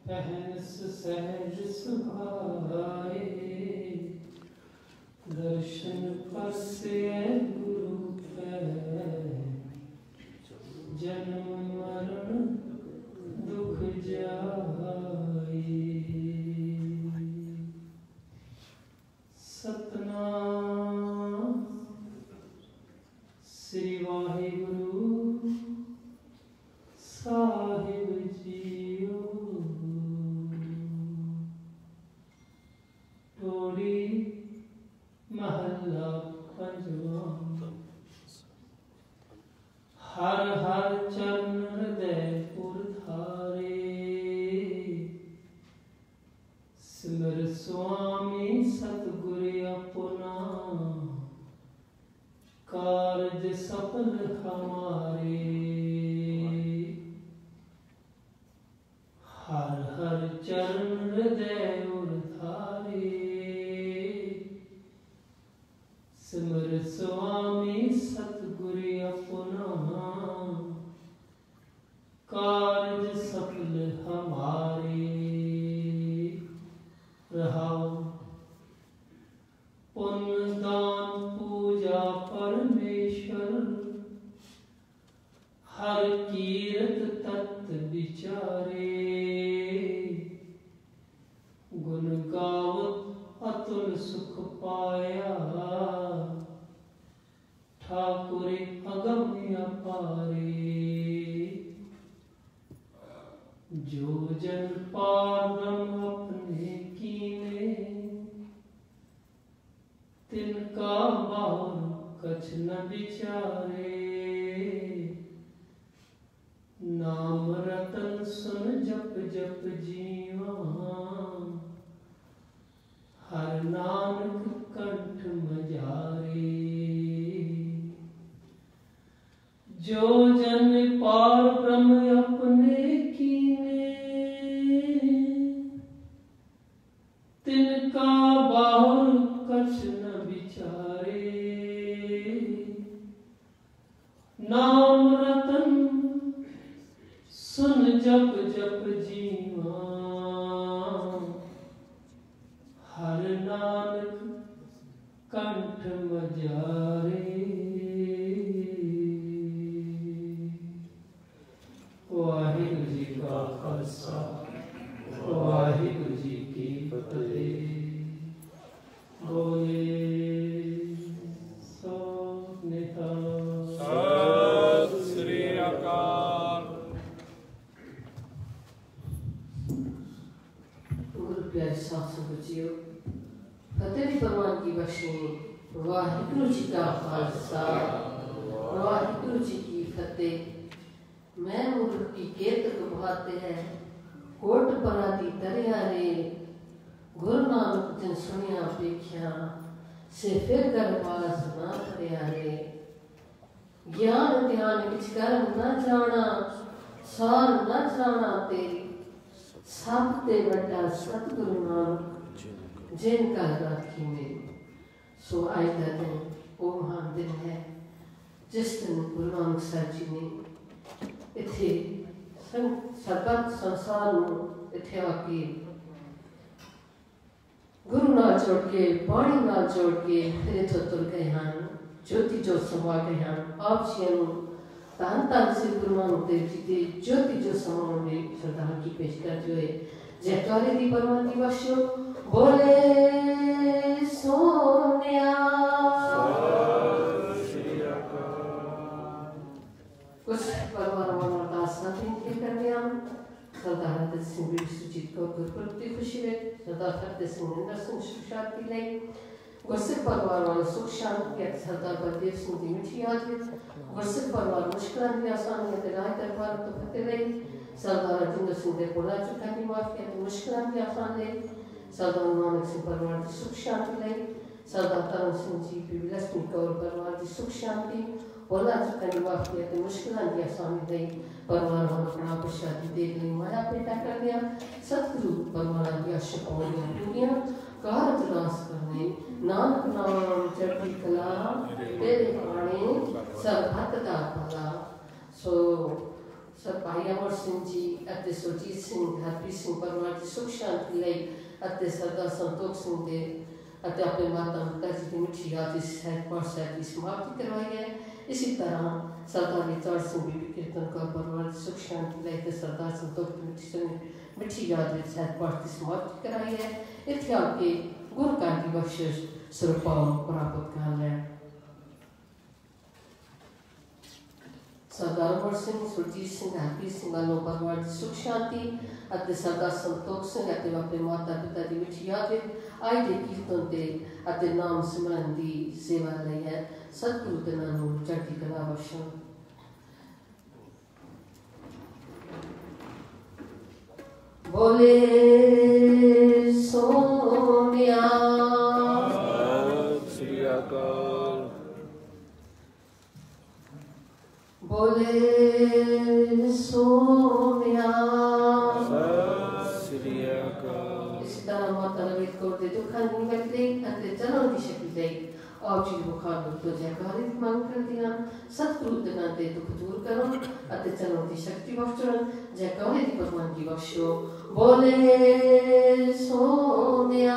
सहज सुभाए दर्शन परसे गुरु पै जन्म मरण दुख जाए। सतनाम श्री वाहिगुरु साहिब जीओ। टोड़ी महला पंजवा। हर हर चरण हृदय पुर धारे सिमर स्वामी सतगुरु अपना कारज सफल हमारे। हर हर चरण हृदय उर धारे सिमर स्वामी सतगुरु अपना कारज सफल हमारे। रहाओ पुण्य दान पूजा परमेश्वर हर कीरत तत्व विचारे। गुण गावत अतुल सुख पाया ठाकुर अगम अपारे। जो जन पार ब्रह्म अपने कीने तिनका बार कछ न विचारे। नाम रतन सुन जप जप जीवा हर नानक कंठ मजारे। जो जन पार ब्रह्म अपने कीने तिनका बाहुर कछ न विचारे। नाम रतन सुन जप जप जीवा हर नानक कंठ मजारे। वाहिगुरु जी का खालसा वाहिगुरु जी की फतेह। बोले सो निहाल। सत श्री अकाल। गुरु प्यारे साथ संगत जीओ, फतेह दी परवान की बख्शिश। वाहिगुरु जी का खालसा वाहिगुरु जी की फतेह। मैं मूर्ख की केतक बहाते हैं कोट पराती तरिया रे। गुरु नानक जिन सुनिया पेख्या से फिर कर पास ना तरिया रे। ज्ञान ध्यान किछ कर न जाना सार न जाना तेरी सब ते बड़ा सतगुरु नानक जिन का राखी में। सो आज का दिन वो महान दिन है जिस दिन गुरु नानक साहब जी ने इथे सरबत संसार इथे आके गुरु नाल जोड़ के पानी नाल जोड़ के फिर इथों तुर गए हैं। ज्योति जोत समा गए हैं। आप जी धन धन श्री गुरु नानक देव जी के ज्योति जो समाने श्रद्धांजलि पेश कर जो है जयकारे दी परवान की बख्शो। बोले सोनिया कुछ परवान अरदास के करने हम सरदार हरदत सिंह सुजीत कौर गुरपुरब की खुशी में सरदार फतेह सिंह नरेंद्र सिंह सुख शांति लई गुरसिख परिवार वाले सुख शांति सरदार बलदेव सिंह की मीठी याद में गुरसिख परिवार मुश्किलां दी आसानी ते राह दरबार तो फतेह लई सरदार राजेंद्र सिंह दे पुला चुका की माफी ते मुश्किलां दी आसान लई सरदार नानक सिंह परिवार की सुख शांति लई सरदार तरन सिंह जी बीबी लक्ष्मी कौर परिवार की सुख शांति बोला चुका की माफी ते मुश्किलां दी आसानी लई परिवार वालों अपना प्रसादी दे गई माया पेटा कर दिया। सतगुरु परिवार की आशा और दुनिया कारज नाश करने नानक नाम चढ़ती कला तेरे पाने सरबत दा भला। सो सर भाई अमर सिंह जी अते सुरजीत सिंह हरप्रीत सिंह परिवार की सुख शांति लई अते सरदार संतोख सिंह दे अते अपने माता पिता जी की मिठी याद इस साहिब की समाप्ति करवाई है। इसी तरह सरदार विचार सिंह बीबी कीर्तन कौर परिवार की सुख शांति लई अते सरदार संतोख की मिठी याद इस साहिब की समाप्ति कराई है। इत्थे आपके गुरु का की बख्शिश स्वरूप प्राप्त कर ले। सरदार अमर सिंह सुरजीत सिंह हरप्रीत सिंह वालों परिवार की सुख शांति अते सरदार संतोख सिंह अते अपने माता पिता की मिठी याद आई दे कीर्तन ते अते नाम सिमरन दी सेवा लई है। सतगुरु दे नाम चढ़ती कला बख्शण। बोले सोनिया श्री अकाल। बोले सोनिया श्री अकाल। इसी तरह माता नवीद कौर दे दुखां दी निवृत्ति अते जन्म दी शक्ति लई आप जी बुखार तो जयकारी दी मांग करती हैं। सतगुरु दे नाम ते दुख दूर करो अते जन्म दी शक्ति बख्शो। जयकारी दी भगवान की बख्शो। बोले सोनिया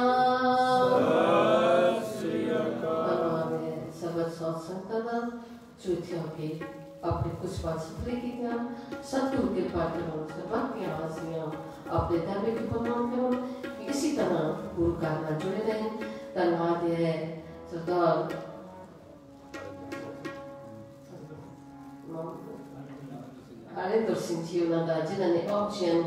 श्री अकाल। सबद साथ संगता चौथे के अपने कुछ बात सफले की ज्ञान सतगुरु के पात्र सर्वत की आसियां अपने धर्म की प्रमाण करो। इसी तरह गुरु का नाम जुड़े रहें। धन्यवाद है सरदार हरिंदर सिंह जी उन्होंने जिन्होंने ऑप्शन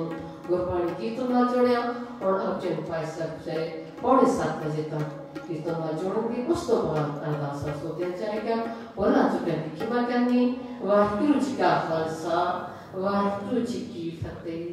गुरबाणी कीर्तन नाल जोड़िया और ऑप्शन भाई साहब से 6:45 बजे तक कीर्तन नाल जोड़ेंगे। उस तो बाद अरदास हो जाएगा। बोला चुके की खिमा करनी। वाहिगुरु जी का खालसा वाहिगुरु जी की फतेह।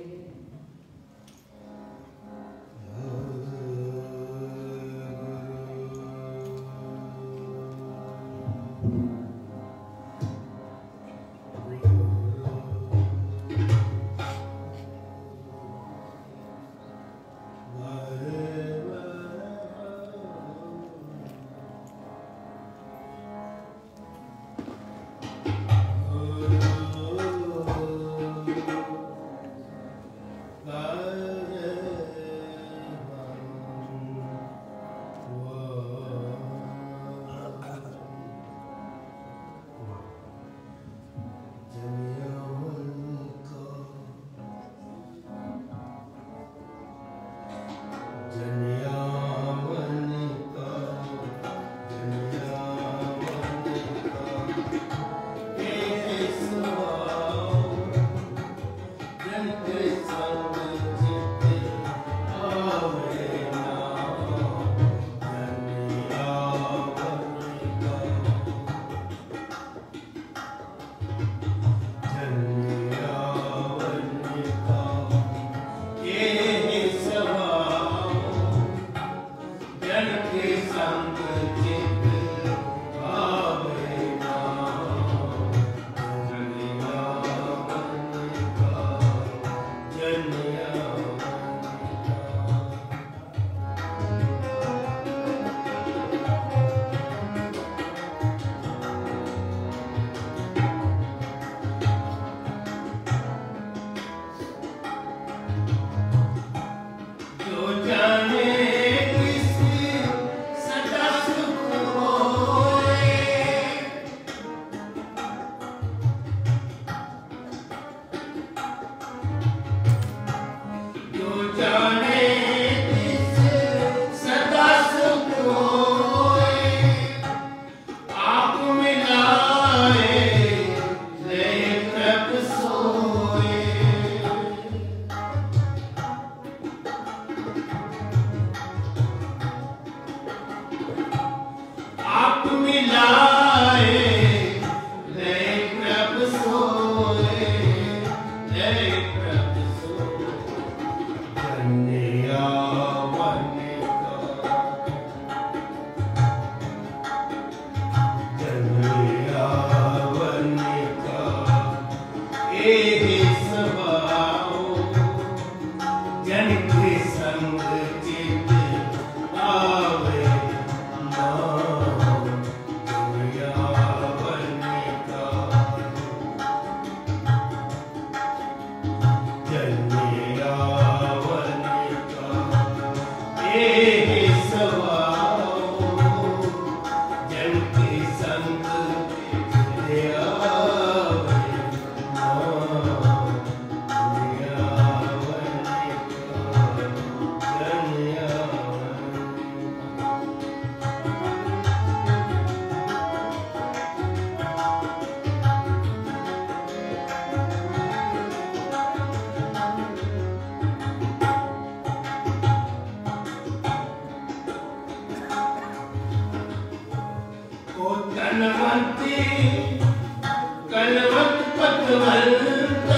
कलवत पतवंत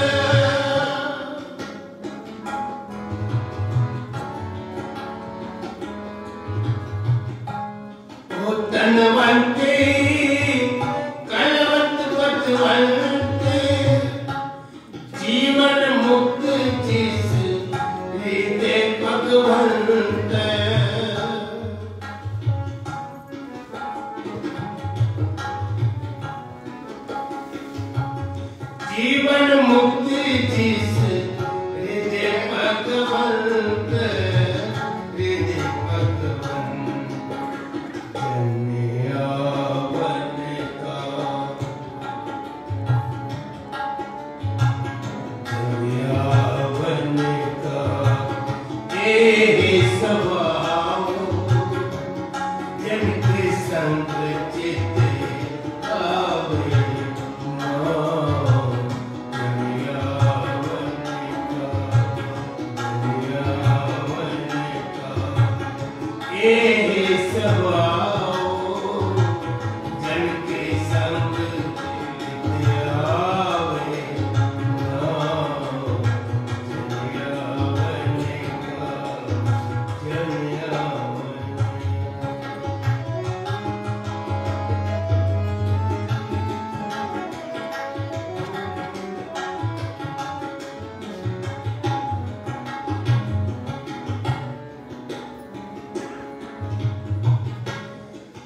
धनवंते कलवत पतवंत जीवन मुक्त जिस हृदय भगवंत जीवन मुक्त जिस हृदय भगवंत हृदय भगवंत जन्यावन का जन्यावन का ये स्वभाव जन के संग चित आवे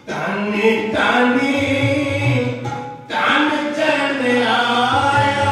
ताने ताने तान चल आया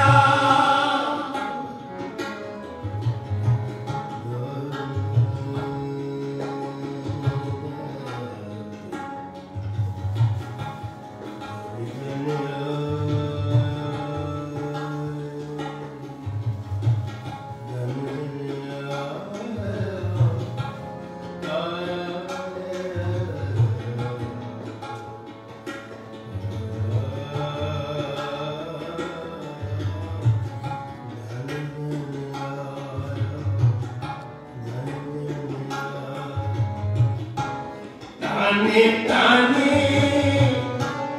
ताने ताने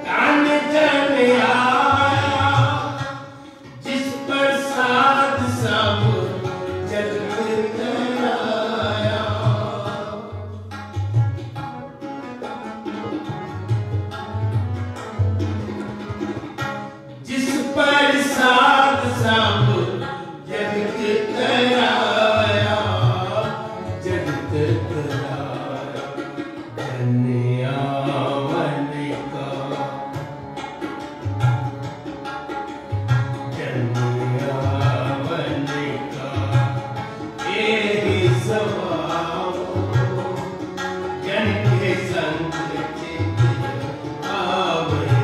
तान चल आया जिस प्रसाद सब जगत कराया जिस प्रसाद सब जगत कराया जगत कराया जन्यावन का जन्यावन का ये स्वभाव जन के संग चित आवे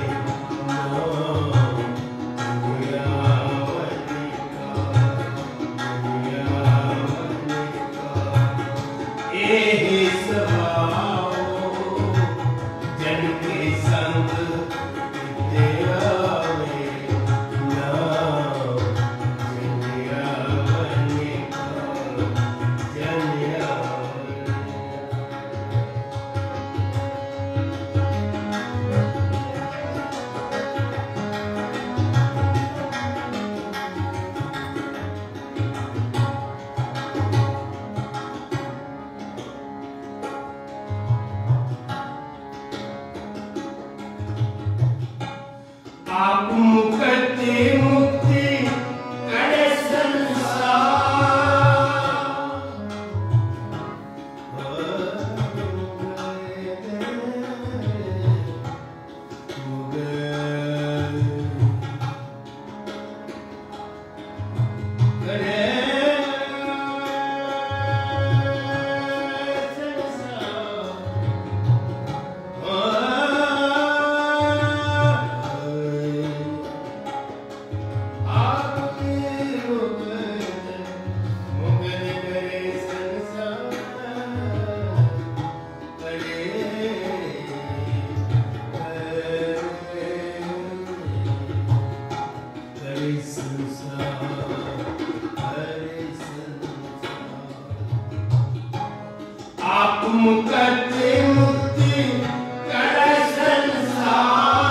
जन्यावन का ये स्वभाव जन के संग विद्यावे नाम जन्यावन का जन्यावन आप मुक्ति मुक्ति करे आप मुक्ति मुक्ति करे संसार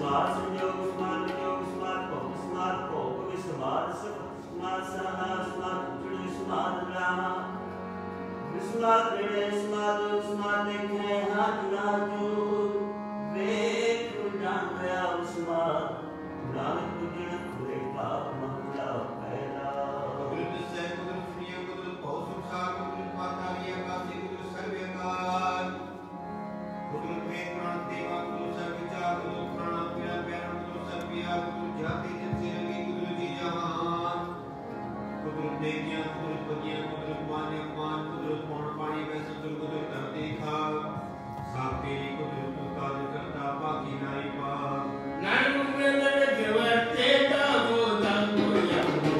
समार संयोग समार वियोग समार भोग समार भोग विस्मार समार सहा समार जुड़ समार रामा विस्मार रे समार समार देखे हाथ राजू वेख जान गया समार नानक गुजर खुले पाप महला पहला कुदरत से कुदरत सुनिए कुदरत बहुत संसार कुदरत माता लिया काशी कुदरत सर्वकार कुदरत में प्राण देवा कुदरत सर्वचार कुदरत प्राण प्यार प्यार कुदरत सर्वया कुदरत जाति जैसे रंगी कुदरत जी जहान कुदरत देवियां कुदरत बगियां कुदरत मान्य मान कुदरत मौन पानी वैसे कुदरत धर देखा साफ तेरी कुदरत का करता बाकी नाई पा नानक में जवते ता गो तंगो यंगो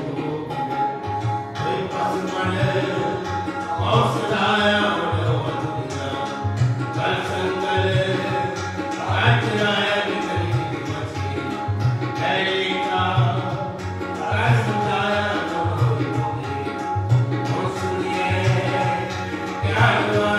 कोई पास मने औसलाया वंदिया कल संगल आचराया निकली मछली ऐलिका आसुताया औसलिए क्या हुआ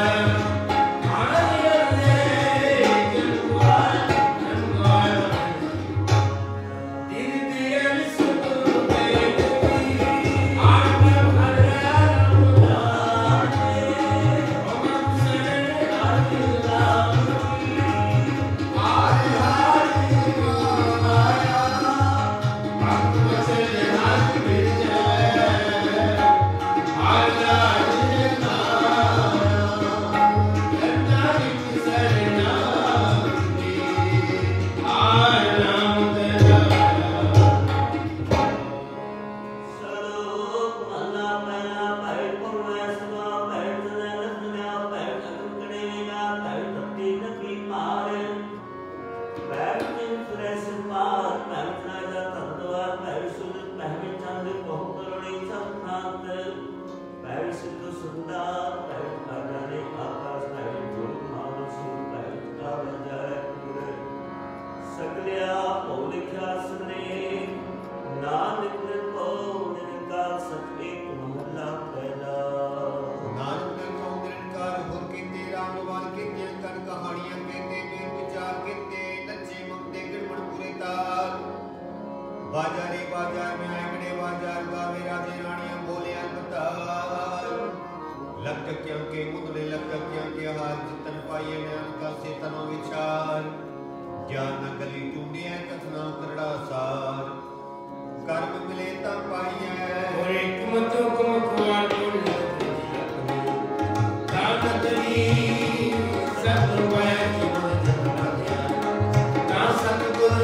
बाजारे बाजार में आंगने बाजार गावे राजे रानियां बोले अनबतार लटक्यों के मुदले लटक्यों के हाथ चितन पाइए ने उनका से तनो विचार ज्ञान न गली टूंडिया कथना करड़ा सार कर्म मिले तब पाइए और एक मतो को कुआर टूंड ताकतनी सब पाया की बना दिया ना सतगुर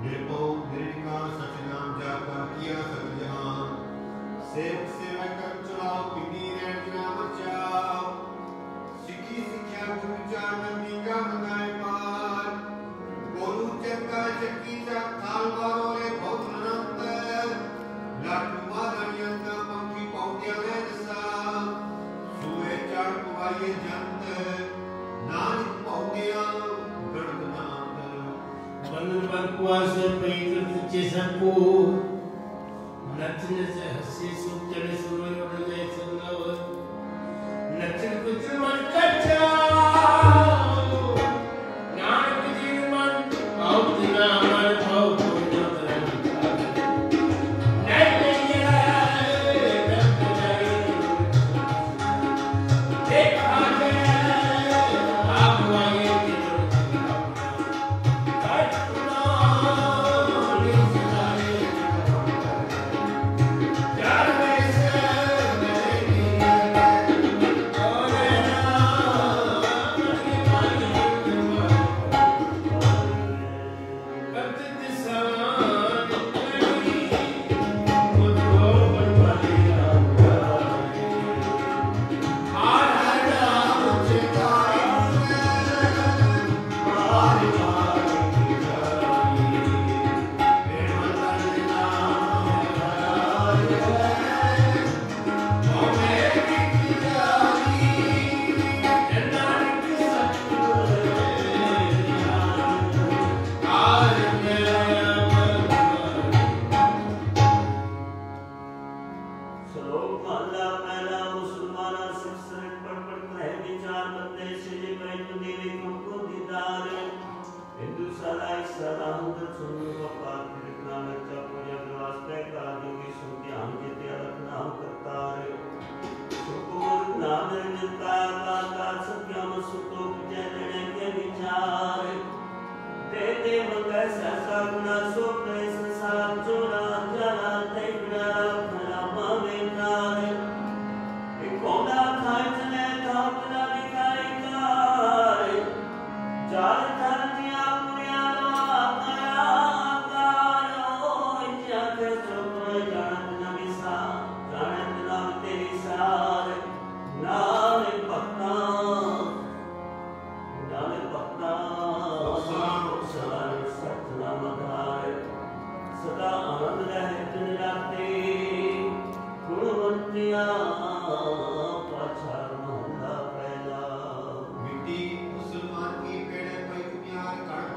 निर्भो निर्विकार सच नाम जाकर पर कुआसे पवित्र तुझे सबको नचने से हंसी सुख चले सुरोई उड़ गए संगव नचन कुछ मन कच्चा ज्ञान कुछ मन आओ दिना हमारे भाव को न तरह नहीं देखा मिट्टी मुसलमान की पेड़ कोई कुम्हार काट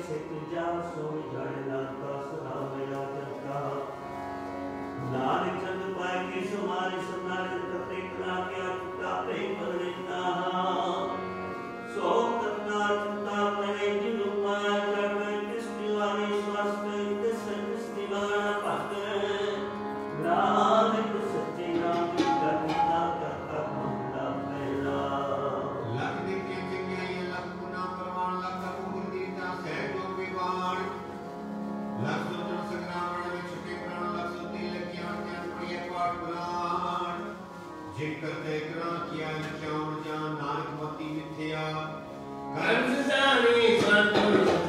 सिख जा सो जाने नानका सदा मेरा जपता नानक चंद पाए के सुमारे सुनारे करते करा के चुका पे बदलता सो करना चुका करे जिनु पाया जब किस दीवानी स्वस्थ किस दीवाना पक नानक सच्चे नाम की करता करता मंगला पहला लख दिखे जग्याई लख गुना परवान लख अपूर्ण दीता सहज योग विवान लख सुंदर संग्राम रण में छुटे प्राण लख सुती लगियां ज्ञान प्रिय पाठ पुराण जिन करते करा किया लख्यान जान नानक मती मिथ्या कंस जानी संतुर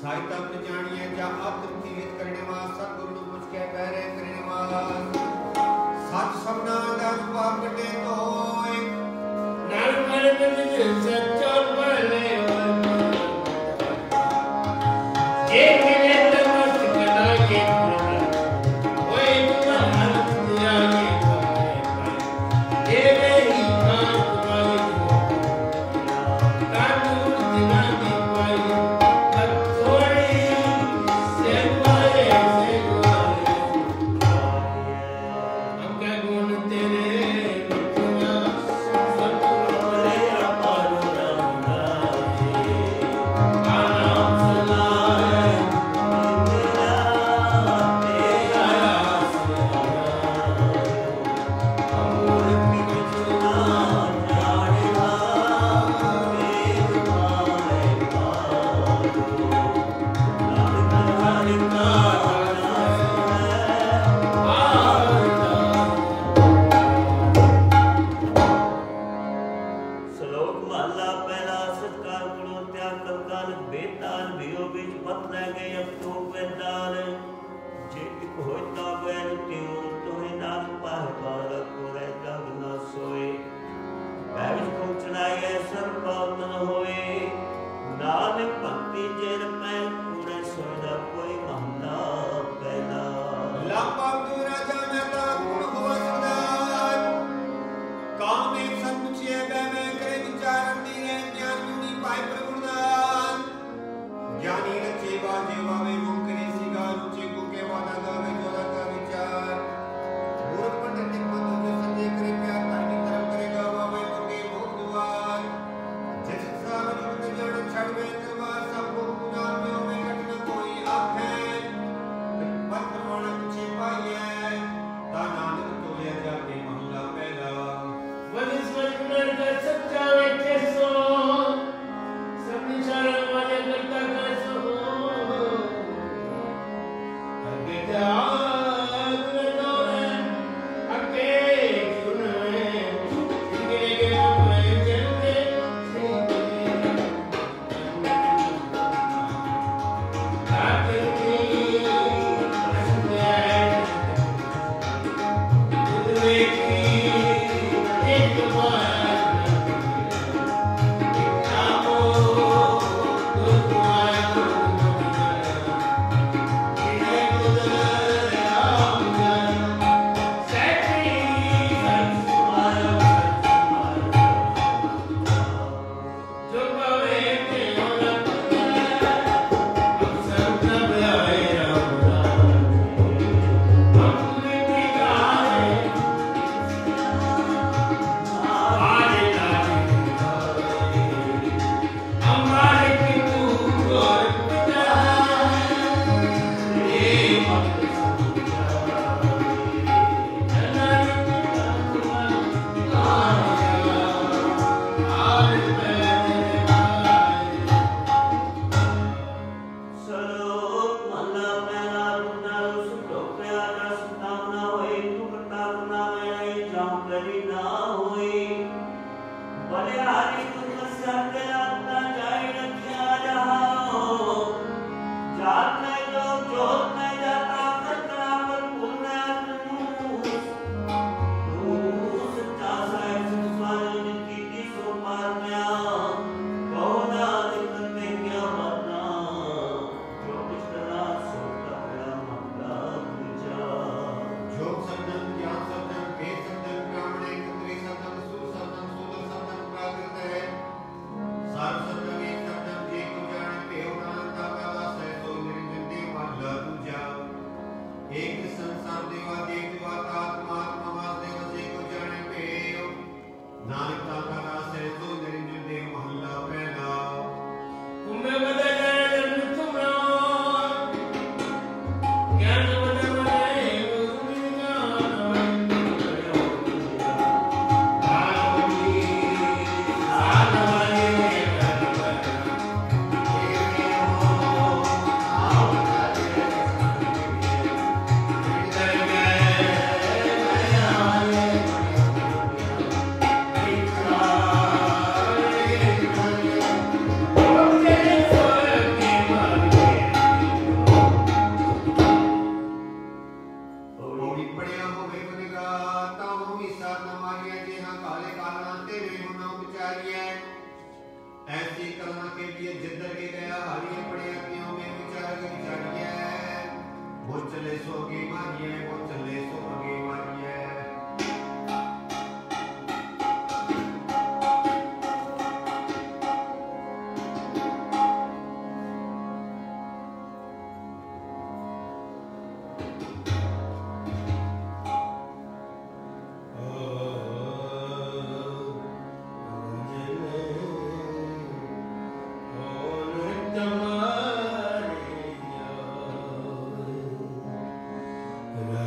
सहायता जानिए जा आप तीर्थ करने वाला सतगुरु पूछ के पैरे करने होय ता बैल क्यों तोहे नाम पाह बालक होए जग न सोए बैल को चढ़ाए सर्व पावन होए नानक भक्ति जेर मैं पूरे सोया कोई महला पहला लापा तू राजा मेहता गुण हुआ सदार काम एक सन्मुचिए बैमे करे विचारण दीने ज्ञान मुनि पाए प्रगुणदान ज्ञानी रचे बाजे वावे मुमकिन सिगा रुचि कुके वादा गावे जोदा का विचार मूर्ख पंडित निकमत जो संजय करे प्यार तानी तरफ करेगा वावे मुके भोग दुआर जिस साव जुगत जड़ छड़वे करवा सब को पूजा में में घटना कोई आंखें पत्र मानक छिपाइए ता नानक तो ले जाके महला पहला वनिस्वर गुणर का सच्चा वेखे सो सब निशान वाले करता कर सो अगे जाग नोरे अके गुण जिंदगी के पूरे चलते आते की असंध्या दुधवे की एक बार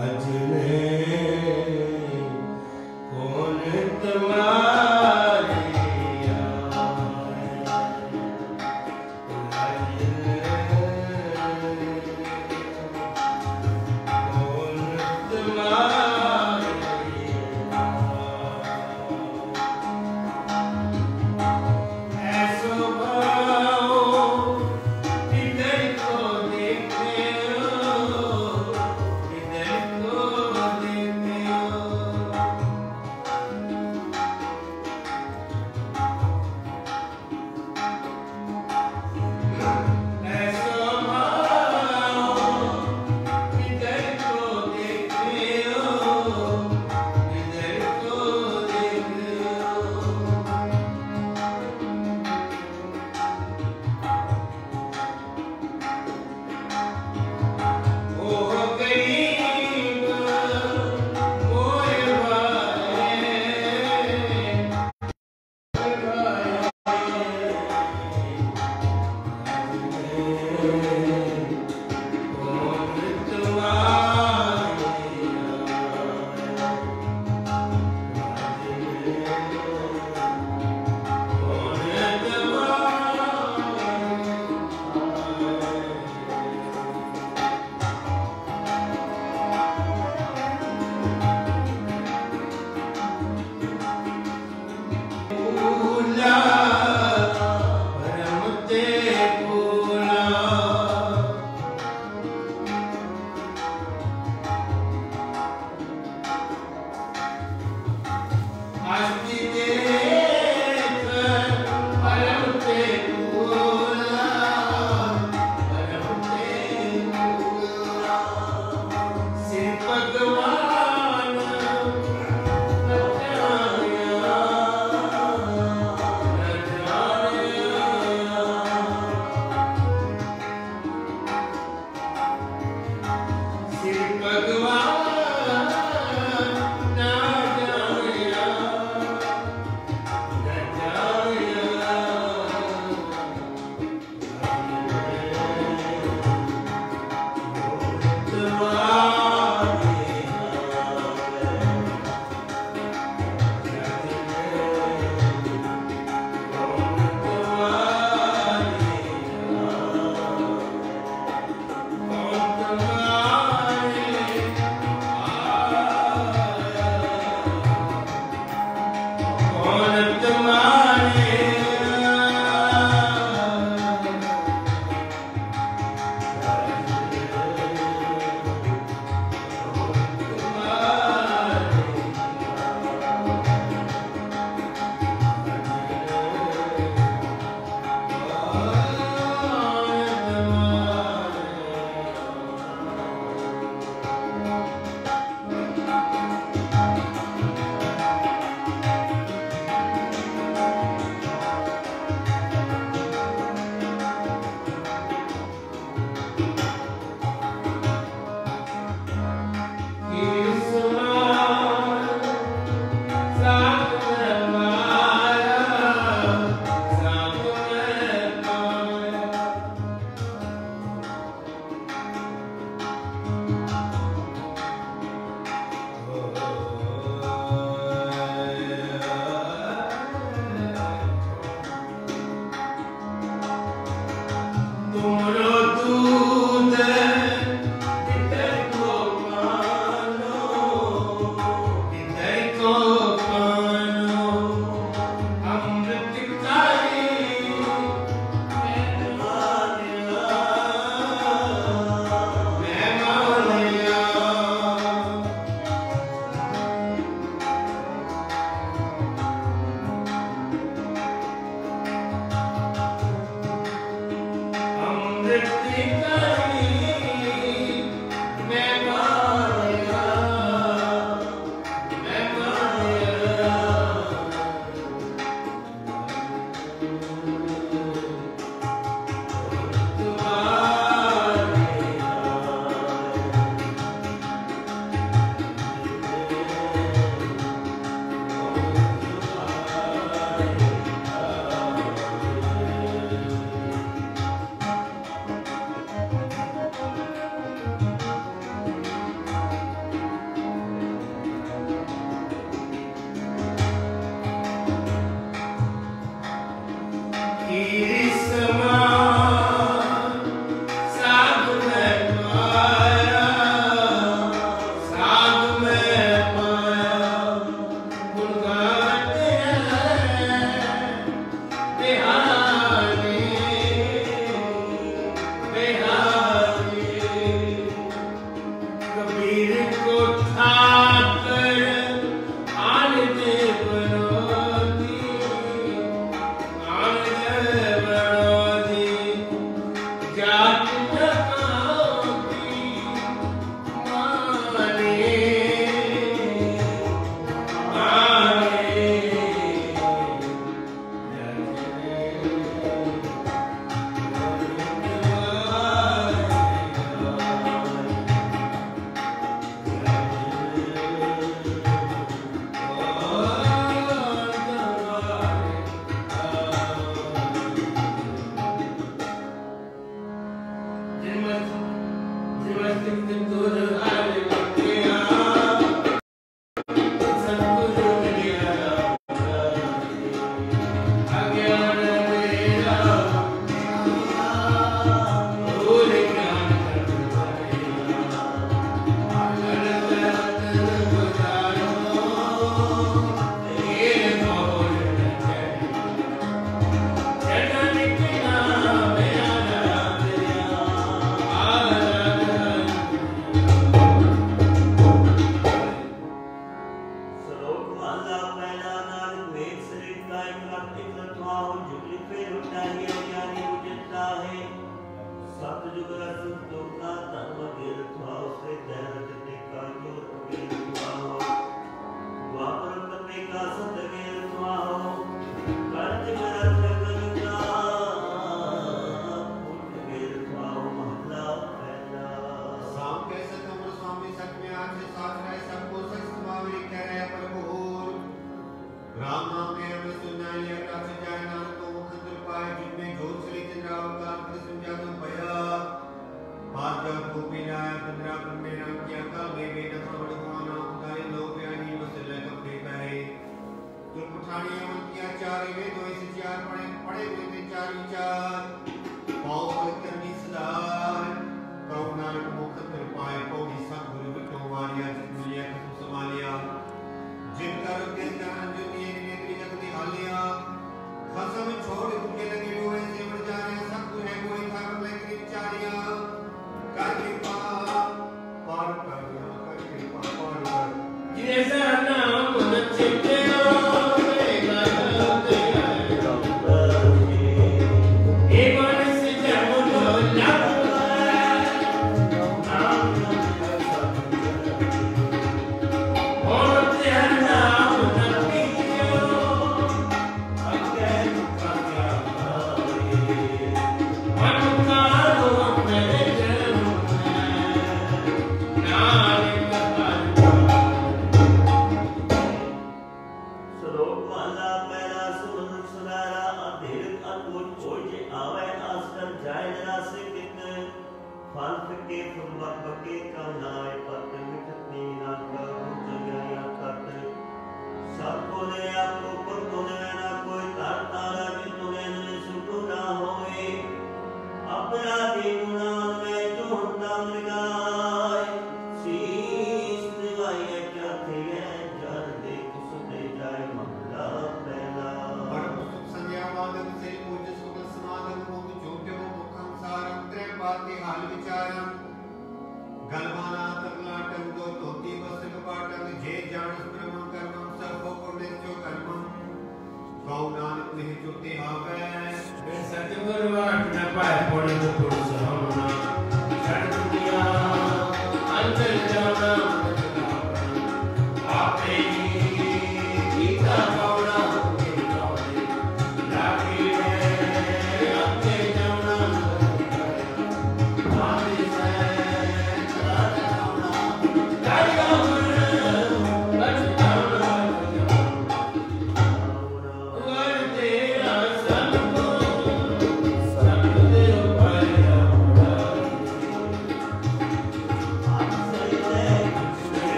राजने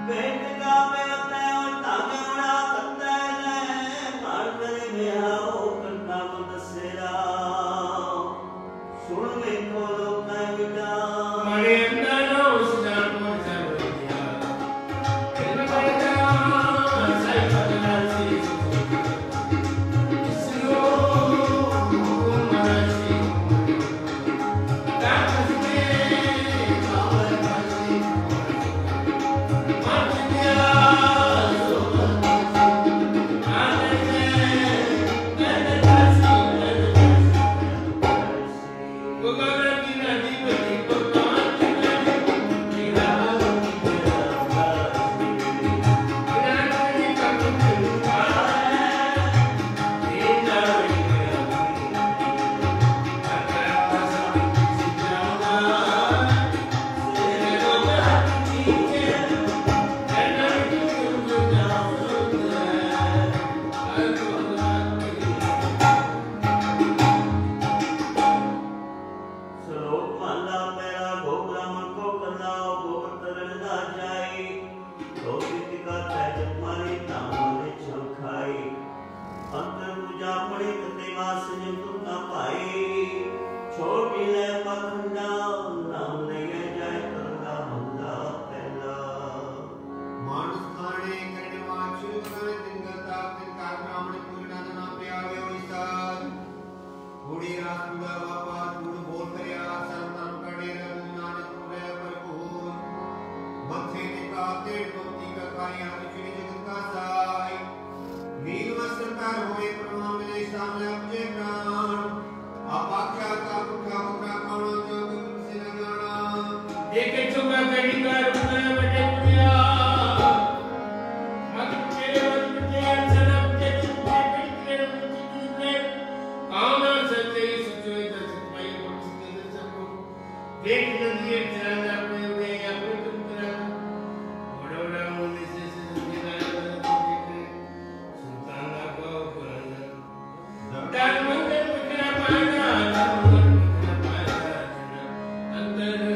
When तुम्हारी हाथ चुनी जगत का साई नील वस्त्र पैर होए प्रभु मिले सामने अपने प्राण आप आख्या का पुखा पुखा खाना जो तुमसे न जाना देखे चुका कहीं बार उतना बड़े पुनिया मत तेरे मत तेरे सनम के चुपे तेरे मुझे कामना सच्चे सच्चे दसमाई मुझसे दसको देख नदिये चला पे हुए या पे तुम करा बड़ोड़ा मुझे से सुना देखे सुल्तान को पुराना दान मंदिर पुकरा पाना अंदर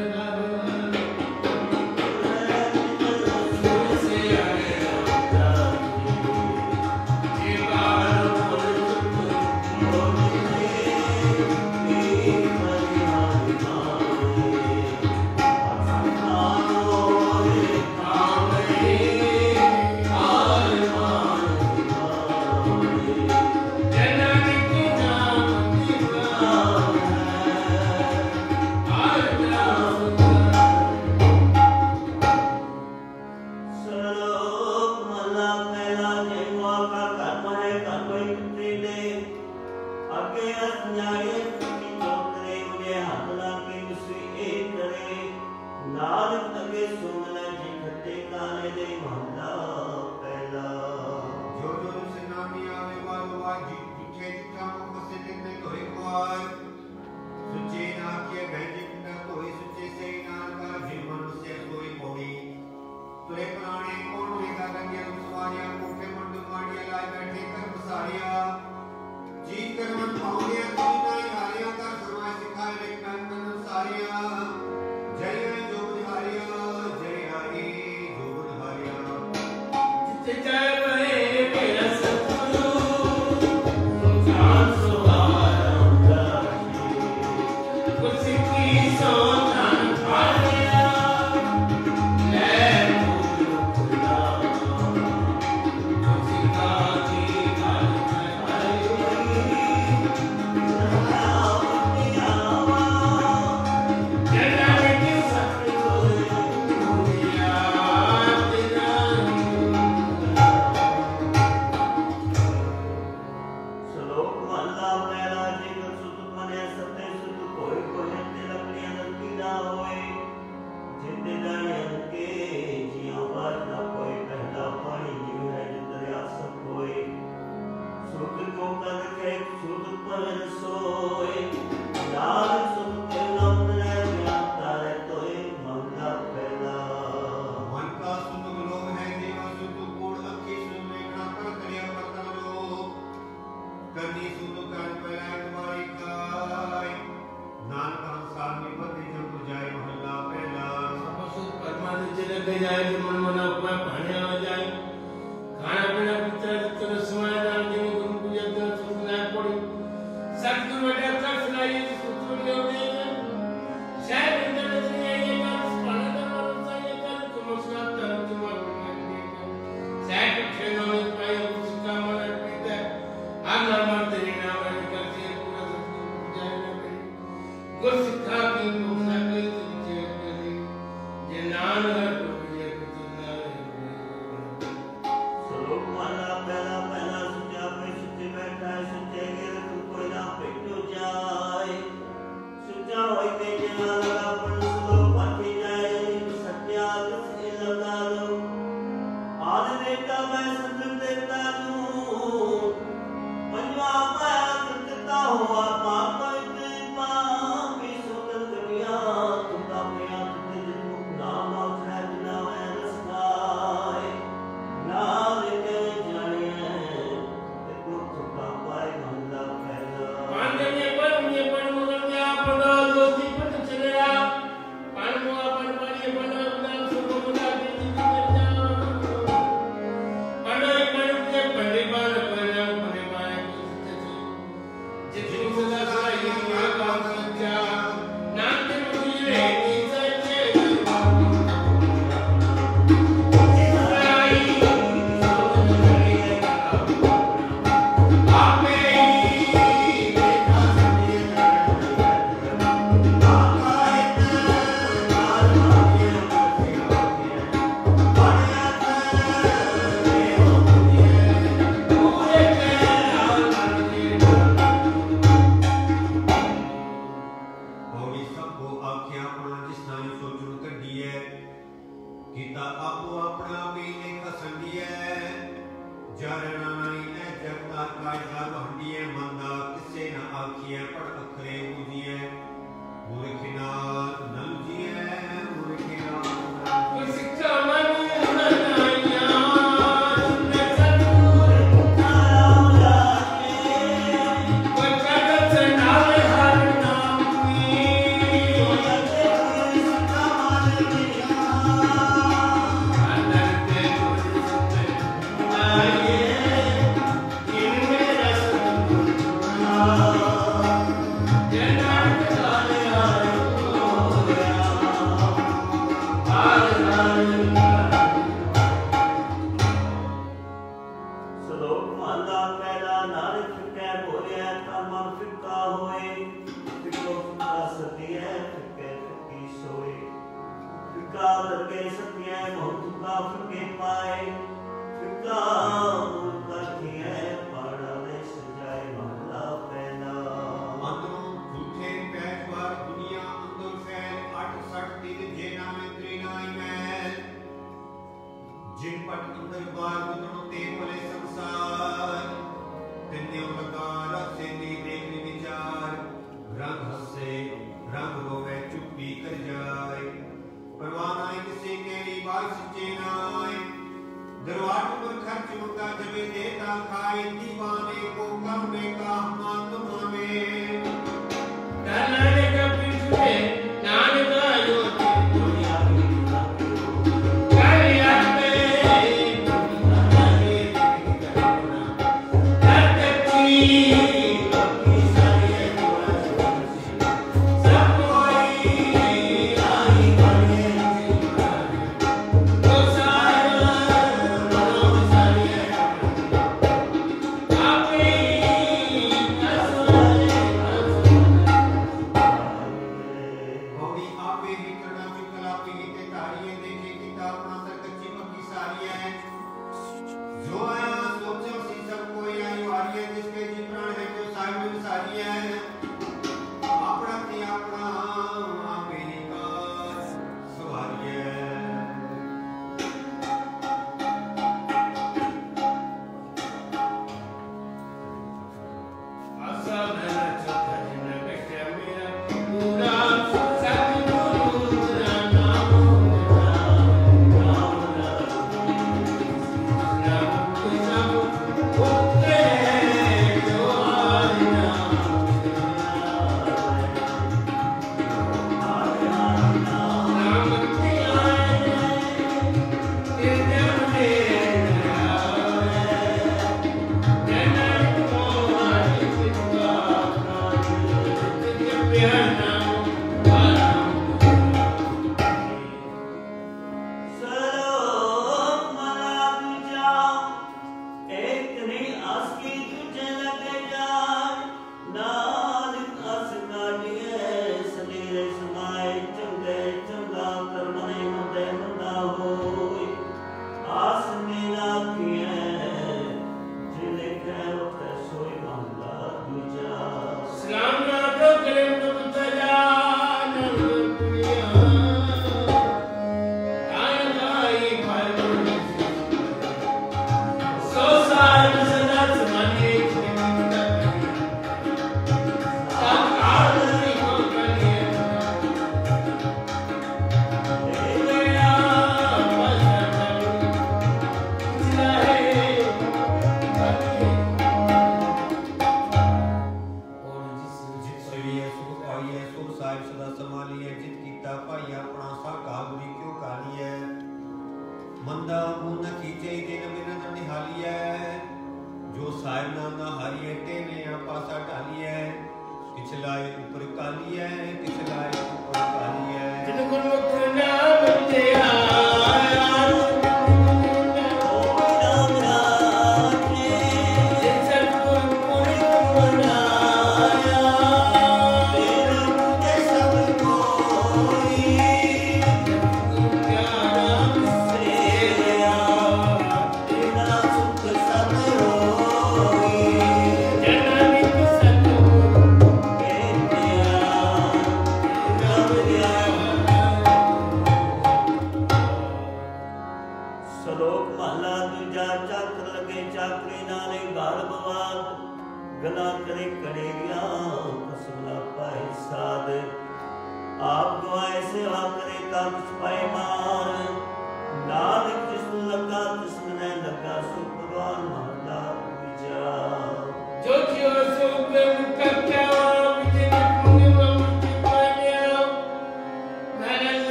माए फिका मुर्खी है पाड़ा ले सजाए महला पहला अंदरों झूठे पैसवार दुनिया अंदर फैल 68 दिन जेना में त्रिनाई मैल जिन पट अंदर बार गुजरों ते पले संसार तिन्ने लगा रख से दी देखने विचार रंग हंसे रंग रोवे चुप्पी कर जाए परवाना किसी के बात सच्चे नाए दरवाट पर खर्च मुका जमे देता खाए दीवाने को करने का मातम में नाने का पिछुए नाने का योते दुनिया की काया पे नाने की करना तकती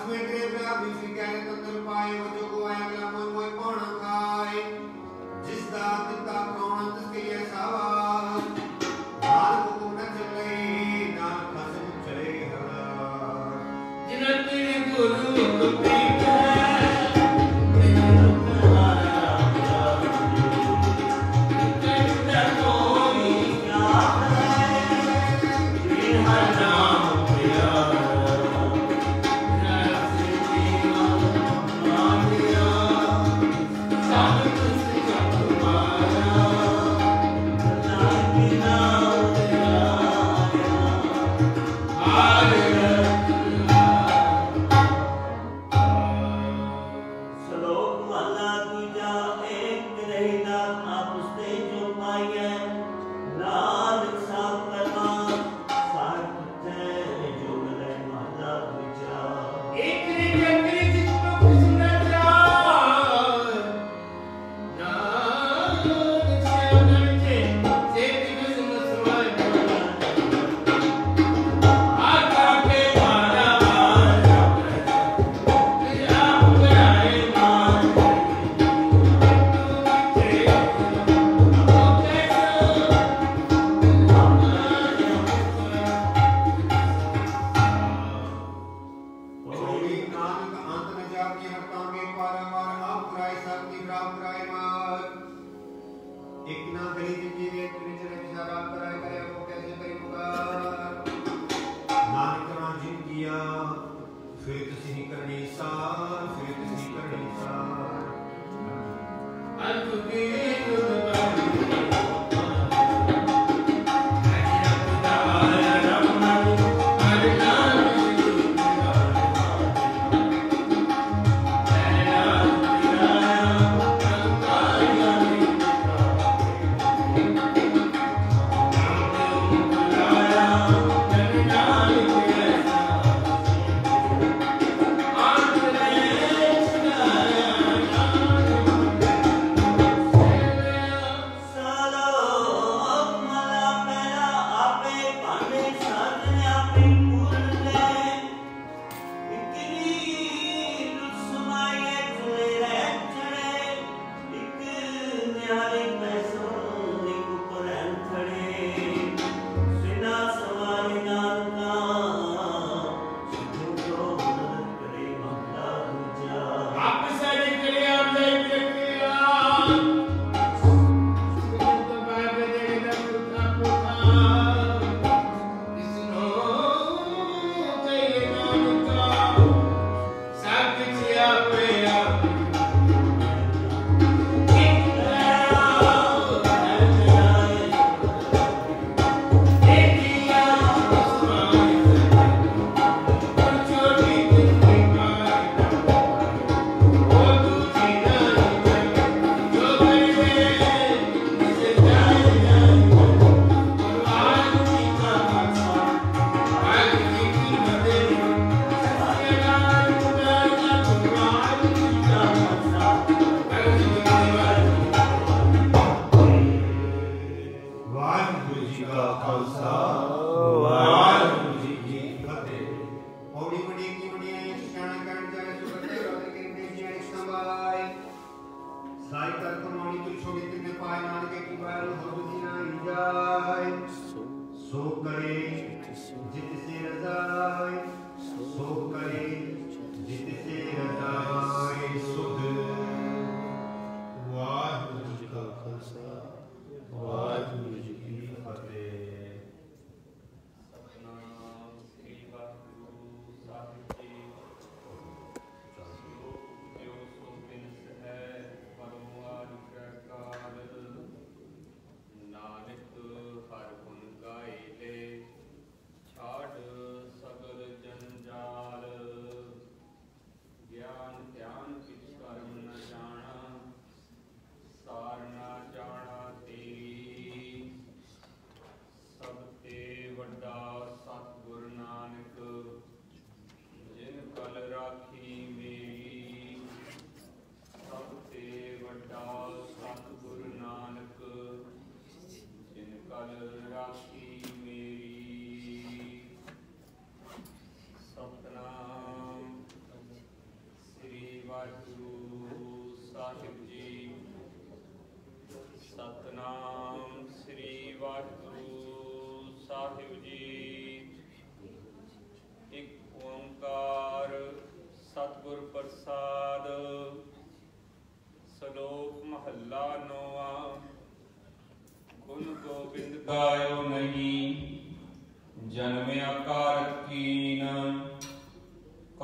में तेरे प्यार भी स्वीकार तंत्र पाए वो जो को आया गला मोय मोय कौन खाए जिस दात ता कौन तसके लिए सावा नाल को न चले नाल खसम चले हरा जिन तेरे गुरु को पीता Amen.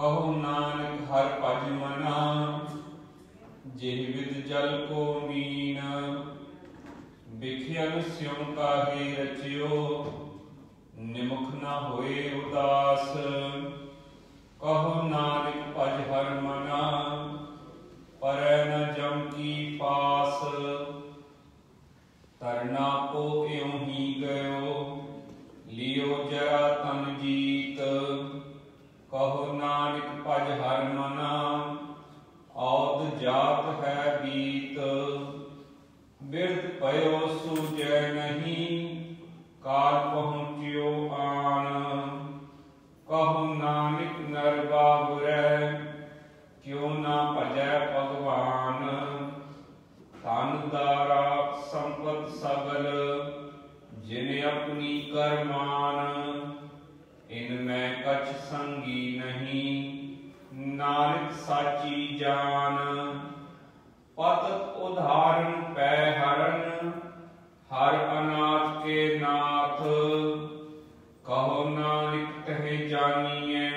कहो नानक हर भज मना, जिह विद जल को मीन। बिखियन स्यों काहे रचियो, निमुख न होए उदास। कहो नानक भज हर मना, परै न जम की पास। तरना को एवं ही गयो, लियो जरा तन जीत। कहो नानक भज हर मना, औद जात है बीत। बिरध पयो सूझै नहीं, काल पहुँचियो आन। कहो नानक नर बाबुरै, क्यों ना भजै भगवान। धन दारा संपत सगल, जिन अपनी कर मान। इनमें कछ संगी नहीं, नानक साची जान। पतत उदाहरण पै हरण, हर अनाथ के नाथ। कहो नानक तह जानिए,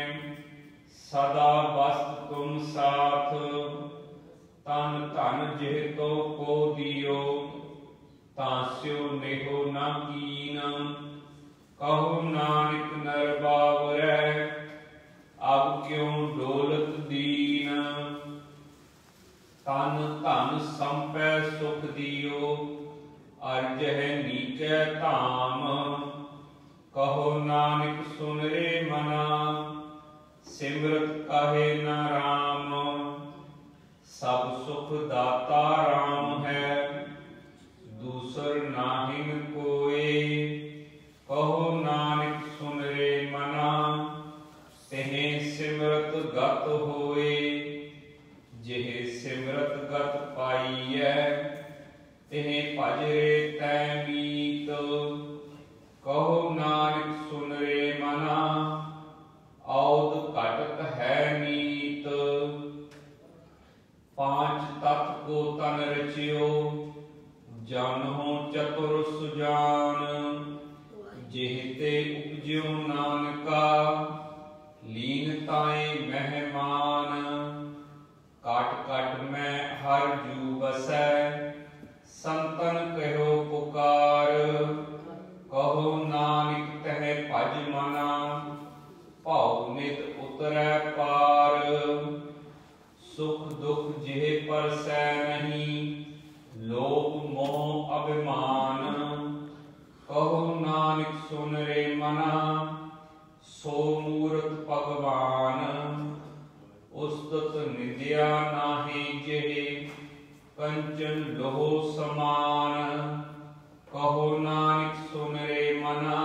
सदा बस्त तुम साथ। तन धन जिह तो को दियो, तास्यो नेहो न कीन। कहो नानक नर बाबुरै, अब क्यों डोलत दीन। तन धन संपै सुख दियो, अर्जह नीचै धाम। कहो नानक सुन रे मना, सिमरत कहे न राम। सब सुख दाता राम है, दूसर नाहिन कोय। कहो नानक सुन रे मना, तेहे सिमरत गत होए। जिह सिमरत गत पाईऐ, तेहे भज रे तै मीत। कहो नानक सुन रे मना, औद घटत है नीत। पांच तत्व को तन रचियो, जानहो चतुर सुजान। जिह ते उपज्यो नानका, लीन ताए मेहमान। काट काट में हर जू बसै, संतन कहो पुकार। कहो नानक तह भज मना, भाव नित उतरै पार। सुख दुख जिह परसै नहीं, लोभ मोह अभिमान। कहो नानक सुन रे मना, सो मूरत भगवान। उस्तत निंदिया नाहि जिह, कंचन लोह समान। कहो नानक सुन रे मना,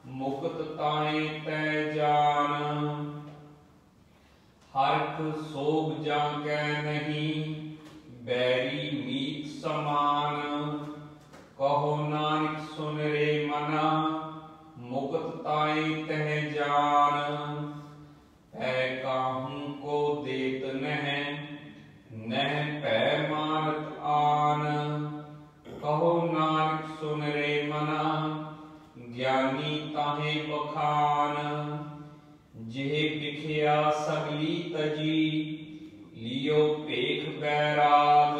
मुक्त ताए तै जान। हरख सोग जागै नहीं, बैरी मीत समान। कहो नानक सुन रे मना, मुक्त ताए तह जान। भय काहू को देत नह, नह भय मारत आन। कहो नानक सुन रे मना, ज्ञानी ताहे बखान। जिह बिखिया सगली तजी, लियो पेख बैराग।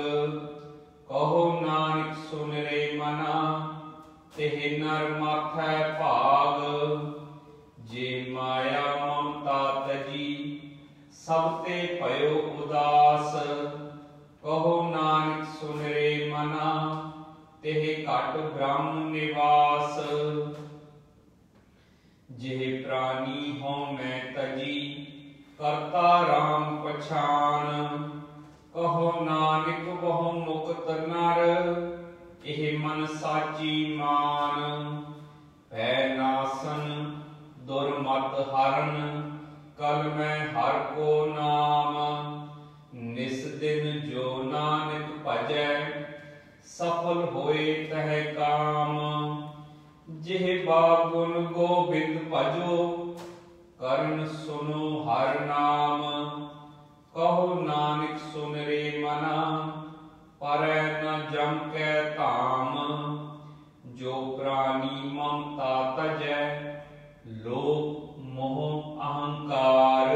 कहो नानक सुन रे मना, तेह नर माथै भाग। जे माया ममता तजी, सब ते भयो उदास। कहो नानक सुन रे मना, तेह घट ब्रह्म निवास। जिह प्राणी हों मैं तजी, करता राम पछान। कहो नानक बहु मुक्त नर, एह मन साची मान। भय नासन दुर्मत हरन, कल मैं हर को नाम। निस दिन जो नानक भजै, सफल होए तह काम। जिह बागुन गोबिंद भजो, कर्ण सुनो हर नाम। कहो नानक सुन रे मना, परै न जम कै धाम। जो प्राणी ममता तजै, लोभ मोह अहंकार।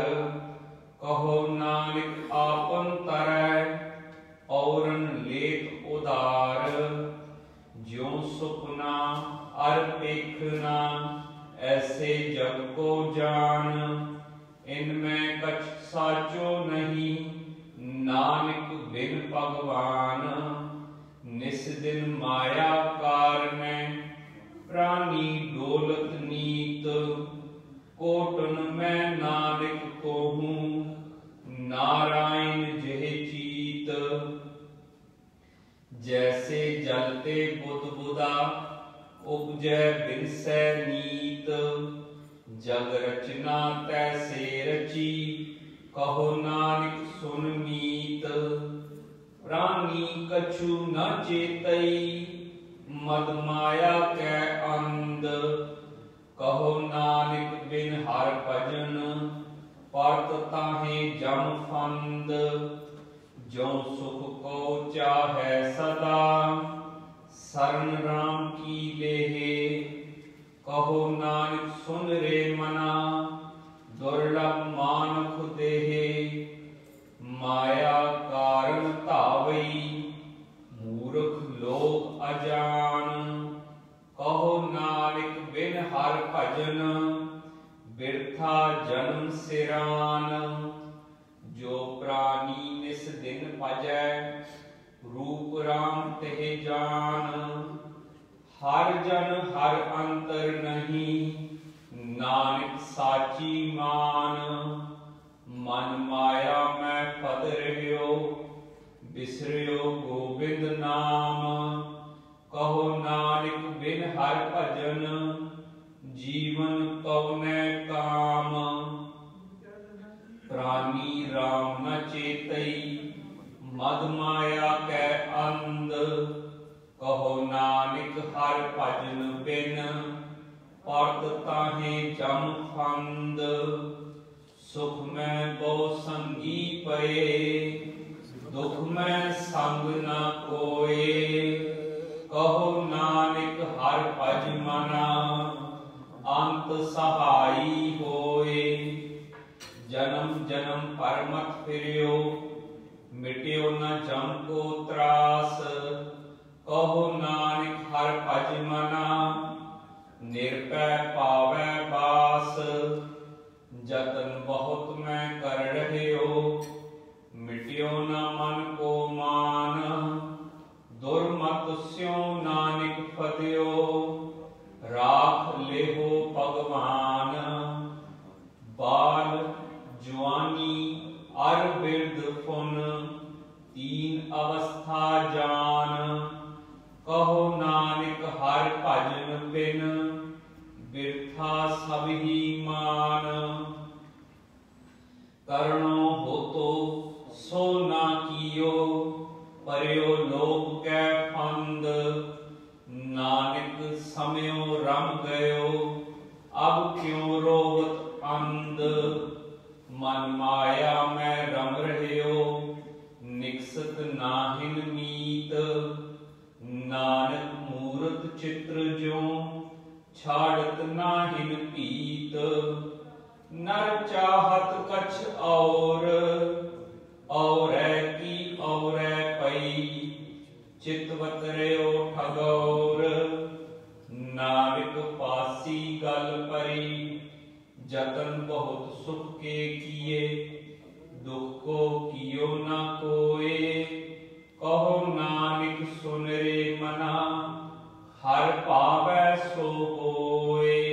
इनमें कछ साचो नहीं, नानक बिन भगवान। निस दिन माया कारणे, प्राणी डोलत नीत। कोटन में नानक कोहूँ, नारायण जेह चीत। जैसे जलते बुदबुदा, उपजै बिनसै नीत। जग रचना तैसे रची, कहो नानक सुन मीत। प्राणी कछु न चेतई, मद माया कै अंध। कहो नानक बिन हर भजन, परत ताहे जम फंद। जो सुख को चाहे सदा, शरण राम की लेहे। कहो नानक सुन रे मना, दुर्लभ मानुख देहे। माया कारण धावई, मूर्ख लोग अजान। कहो नानक बिन हर भजन, बिरथा जन्म सिरान। जो प्राणी निस दिन भजै, रूप राम तेह जान। हर जन हर अंतर नहीं, नानक साची मान। मन माया में पद रह्यो, बिसर्यो गोविंद नाम। कहो नानक बिन हर भजन, जीवन कवने काम। प्राणी राम न चेतई, मद माया कै अंध। कहो नानक हर भजन बिन, परत ताहे जम फंद। सुख में बहु संगी पए, दुख में संग न कोय। कहो नानक हर भज मना, अंत सहाई होए। जन्म जन्म पर मत फिरियो, मिट्यो न जम को त्रास। कहो नानक हर भज मना, निर्भय पावै बास। जतन बहुत मैं कर रहे हो, मिट्यो न मन को मान। दुर्मत स्यों नानक फत्यो, राख लेहो भगवान। बाल जवानी अर बिरध फुन, तीन अवस्था जान। कहो नानक हर भजन बिन, बिरथा सब ही मान। करणो हो तो सो ना कियो, पर्यो लोक कै फंद। नानक समयो रम गयो, अब क्यों रोवत अंध। मन माया में रम रह्यो, निकसत नाहिन मीत। नानक मूरत चित्र जो, छाड़त नाहिन पीत। नर चाहत कछ और की और पई। चितवत रयो ठगौर, नानक पासी गल परी। जतन बहुत सुख के किए, दुख को कियो न कोय। कहो नानक सुन रे मना, हर पावै सो होए।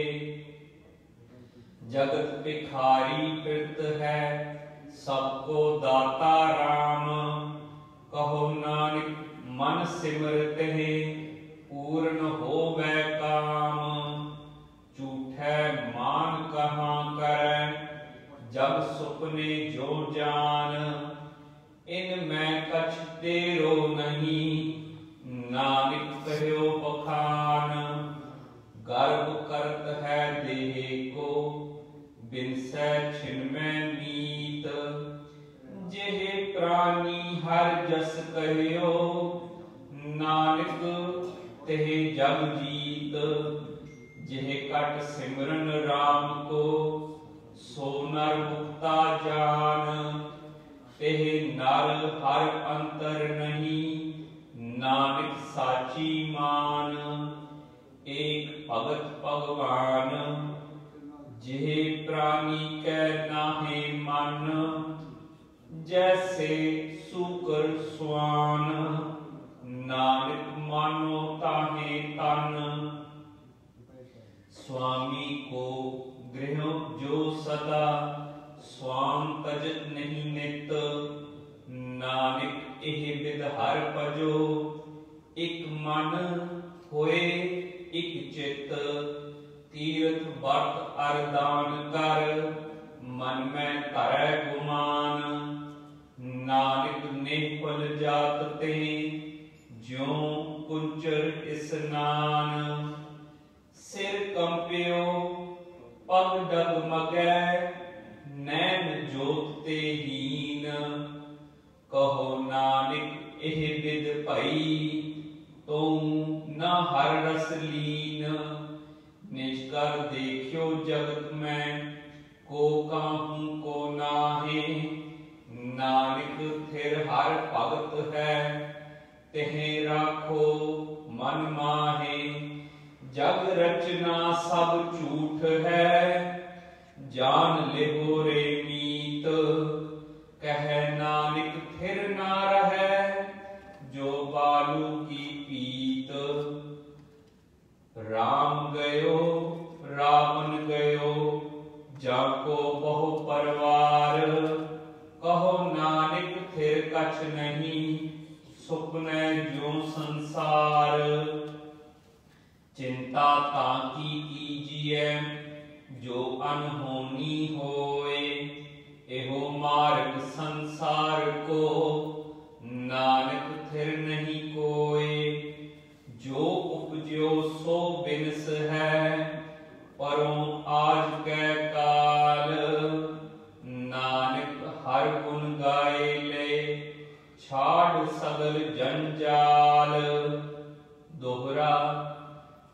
जगत भिखारी फिरत है, सबको दाता राम। कहो नानक मन सिमरत है, पूर्ण होवै काम। झूठे मान कहाँ करै, जब सुपने जो जान। इनमें कछ तेरो नहीं, नानक कह्यो बखान। गर्व करत है देह को, बिनसै छिन्मय मीत। जेह प्राणी हर जस कह्यो, नानक तेह जग जीत। जेह कट सिमरन राम को, सो नर मुक्ता जान। तेह नर हर अंतर नहीं, नानक साची मान। एक भगत भगवान, जिहे प्राणी कै नाहे मन, जैसे सूकर स्वान, नानक मानो ताहे तन। स्वामी को गृह जो सदा, स्वाम तजत नहीं नित। नानक एह बिद हर भजो, एक मन होए एक चित। तीर्थ बट अरदान कर, मन में धरै गुमान। नानक निफल जात ते, ज्यों कुंचर स्नान। सिर कंपियो पग डगमगै, नैन जोत ते हीन। कहो नानक एह बिद भई, तुम न हर रस लीन। निज कर देखियो जगत में, को काहू को नाहे। नानक थिर हर भगत है, तेहे राखो मन माहे। जग रचना सब झूठ है, जान लिहो रे मीत। कह नानक थिर ना रहे, जो बालू की पीत। राम गयो रावण गयो, जाको बहु परवार। कहो नानक थिर कछ नहीं, सुपने जो संसार। चिंता ताकी कीजिए, जो अनहोनी होए। एहो मार्ग संसार को, नानक थिर नहीं कोय। जो उपजो सो बिनस है, परों आज कै काल। नानक हर गुण गाए ले, छाड़ सगल जंजाल। दोहरा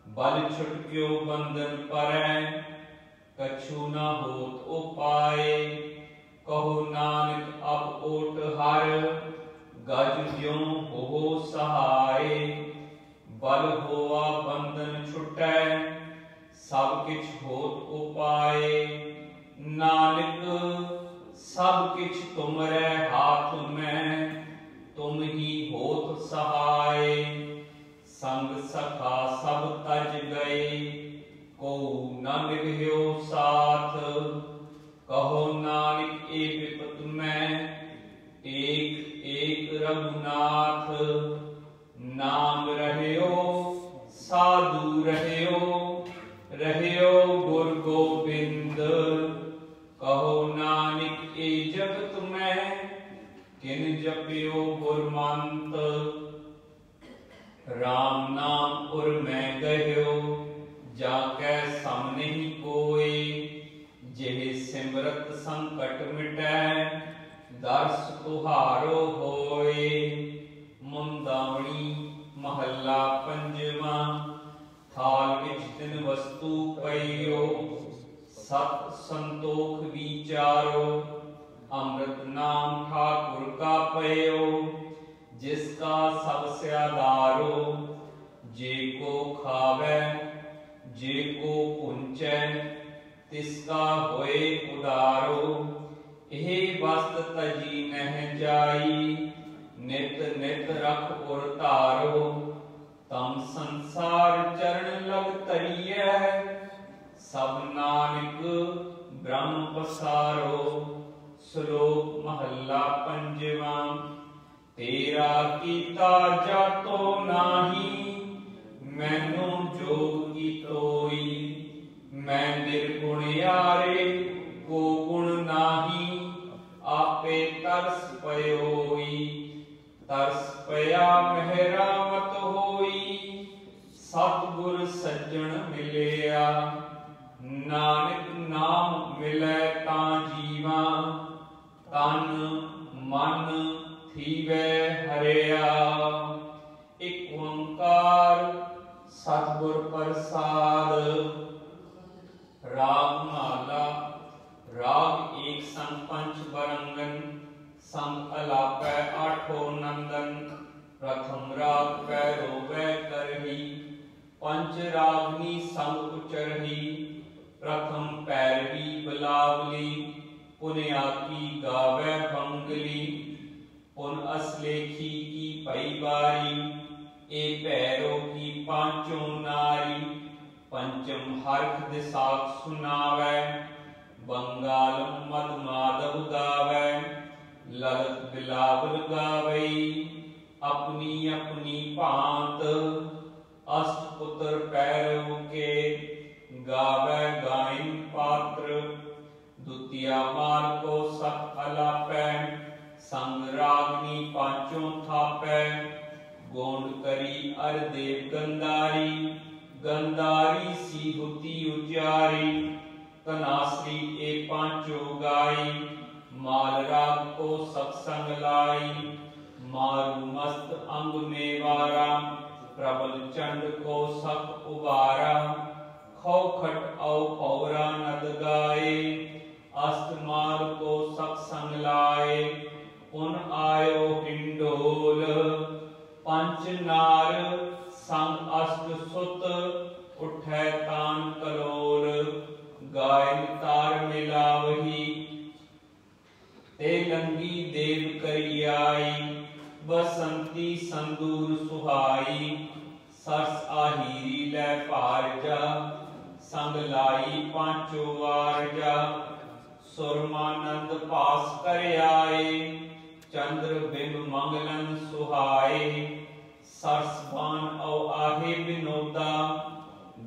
बल छुटक्यो बंधन परै, कछु न होत उपाय। कहो नानक अब ओट हर, गज ज्यों हो सहाय। बल होआ बंधन छुटै, सब किछ होत उपाय। नानक सब किछ तुमरे हाथ में, तुम ही होत सहाय। संग सखा सब तज गए, को न निभ्यो साथ। कहो नानक ए विपत में, एक एक रघुनाथ। नाम रहयो साधु रहयो, रहयो गुर गोबिंद। कहो नानक ए जगत में, किन जपियो गुरमंत। राम नाम उर में गयो, जाकै सम नहीं कोय। जेह सिमरत संकट मिटै, दर्श तुहारो होय। मुंदावणी महला पंजवा, थाल विच तिन वस्तु पइयो। सत संतोख विचारो, अमृत नाम ठाकुर का पयो। जिसका सब से आधारो, जे को खावे जे को पुंचै, तिसका होए उदारो। एह वस्त तजी नह जाई, नित नित रख उर तारो। तम संसार चरण लग तरियै, सब नानक ब्रह्म पसारो। श्लोक महला पंजवा। तेरा कीता जातो नाही, मैनू जोग की तोई। मैं निर्गुण यारे, को गुण नाही। आपे तरस पयोई, तरस पया मेहरामत होई। सतगुर सज्जन मिलिया, नानक नाम मिलै तां जीवा। तन मन थीवै हरिया। एक ओंकार सतगुर प्रसाद। राग माला। राग एक संग पंच बरंगन, संग अलापै आठो नंदन। प्रथम राग पैरोवै करही, पंच रागनी संग उचरही। प्रथम पैर पुन आकी गावे बंगली पुन असलेखी की पई बारी ए पैरों की पांचों नारी पंचम हर्ष दिशाक सुनावे बंगालम मद माधव गावे ललित बिलावल गावई अपनी अपनी भांत अष्टपुत्र पैरों के गावे गायन पात्र द्वितीया मार को सत अलापै संग रागनी पांचों थापै गोंड करी अर देव गंधारी गंधारी सी होती उचारी तनाश्री ए पांचों गाई माल राग को सत्संग लाई मारु मस्त अंग में वारा प्रबल चंड को सख उबारा खौखट औ पौरा नद गाए अस्तमाल को सत्संग लाए उन आयो हिंडोल पंच नार संग अष्ट सुत उठै तान कलोल गायन तार मिलावही ते लंगी देव करी आई बसंती संदूर सुहाई सरस आहीरी लै पारजा संग लाई पांचों वारजा सुरमानंद पास कर आए चंद्र बिंब मंगलन सुहाए सरसबान औ आहे विनोदा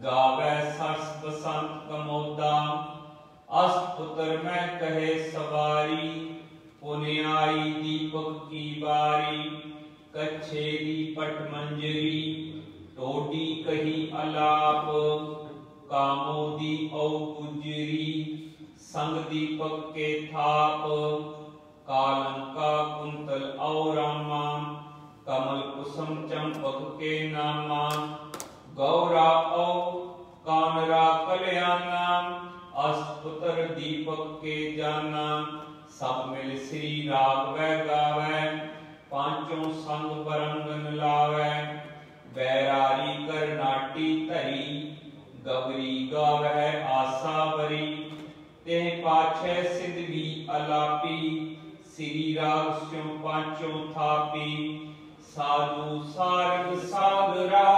गावे सरस बसंत कमोदा अष्टपुत्र में कहे सवारी पुण्य आई दीपक की बारी कच्छेरी पट मंजरी टोडी कही अलाप कामोदी औ गुजरी संग दीपक के थाप कालंका कुंतल और रामा कमल कुसुम चंपक के नामा गौरा औ कानरा कल्याणा अष्टपुत्र दीपक के जाना सब मिल श्री राग वै गावै पांचों संग बरंगन लावै बैरारी कर नाटी तरी गबरी गावै आशा बरी ते पाछे सिद्धवी अलापी श्री राग स्यों पांचों थापी साधु सारग सागरा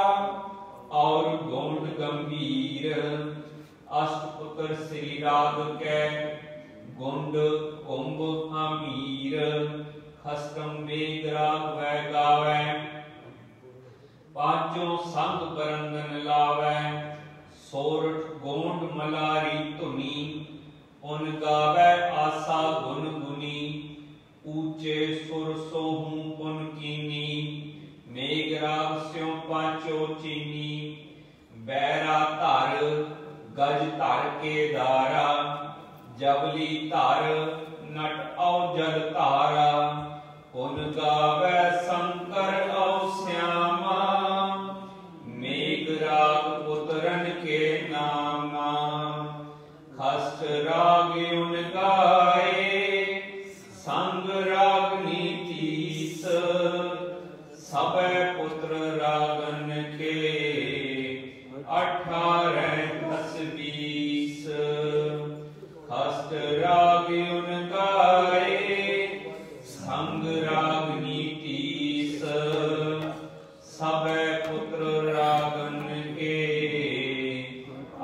और गोंड गंभीर अष्टपुत्र श्री राग के गुंड कुंभ अमीर खस्तम वेद राग वै गावै पांचों संग बरंगन लावै सोरठ गोंड मलारी धुनी उन गावै आशा गुन गुनी ऊंचे सुर सोहूं पुन कीनी मेघ राग स्यों पांचों चीनी बैरा धर गज धर के दारा जबली धर नट औ जल तारा पुन गावै शंकर औ श्यामा मेघ राग पुत्रन के नामा खस्ट राग उन गाए संग रागनी तीस सबे पुत्र रागन के 18 10 20 खस्ट राग उन गाए संग रागनी तीस सबे पुत्र रागन के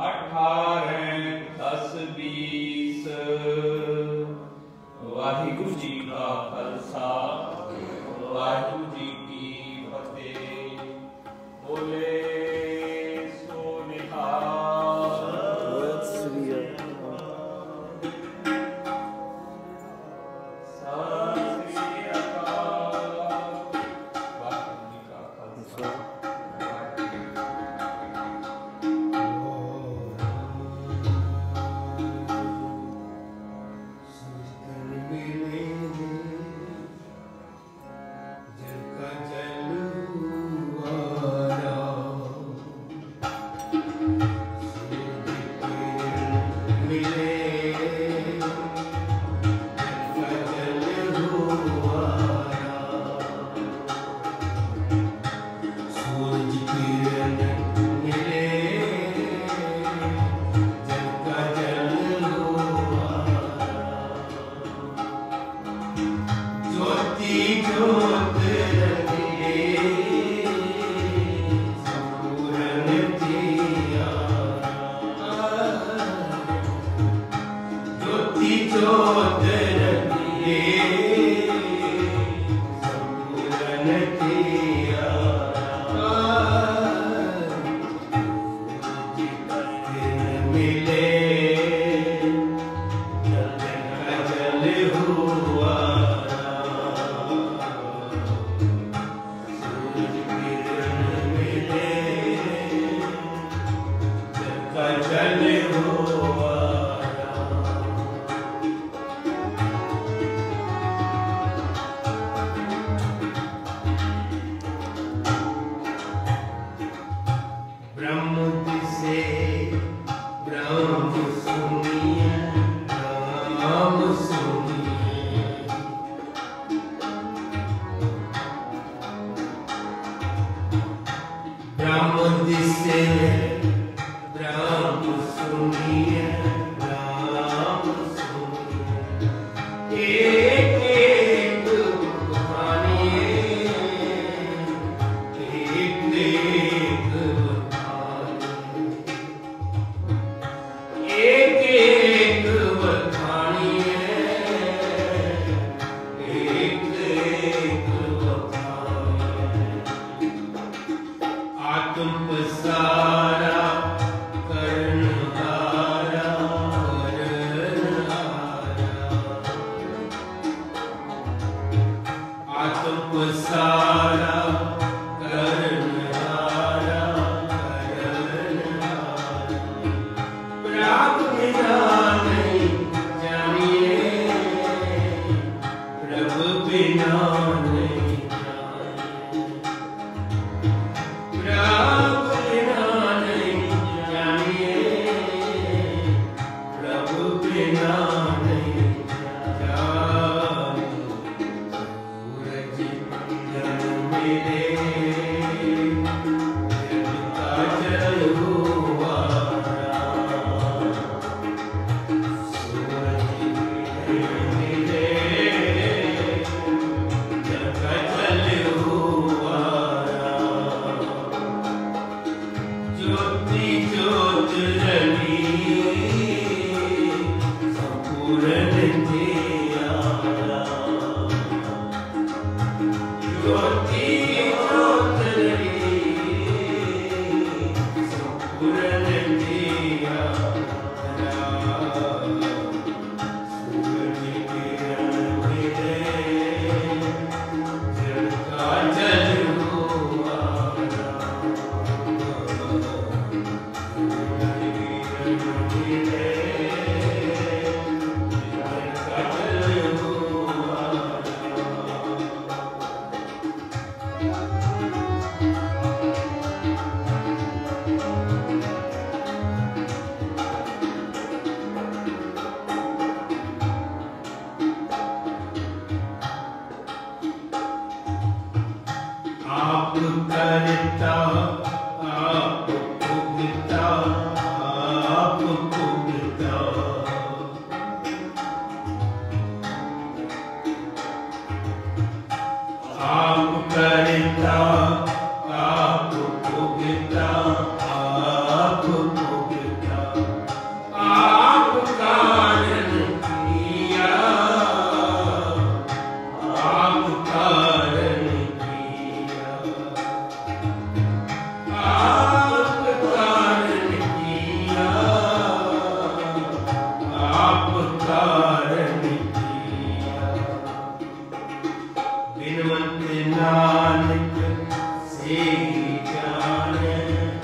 18 10 20 वाहिगुरु जी का खालसा वाहिगुरु जी की फतेह बोले सो निहाल सत श्री अकाल वाहिगुरु जी का खालसा मिले बिनवंत नानक से जाने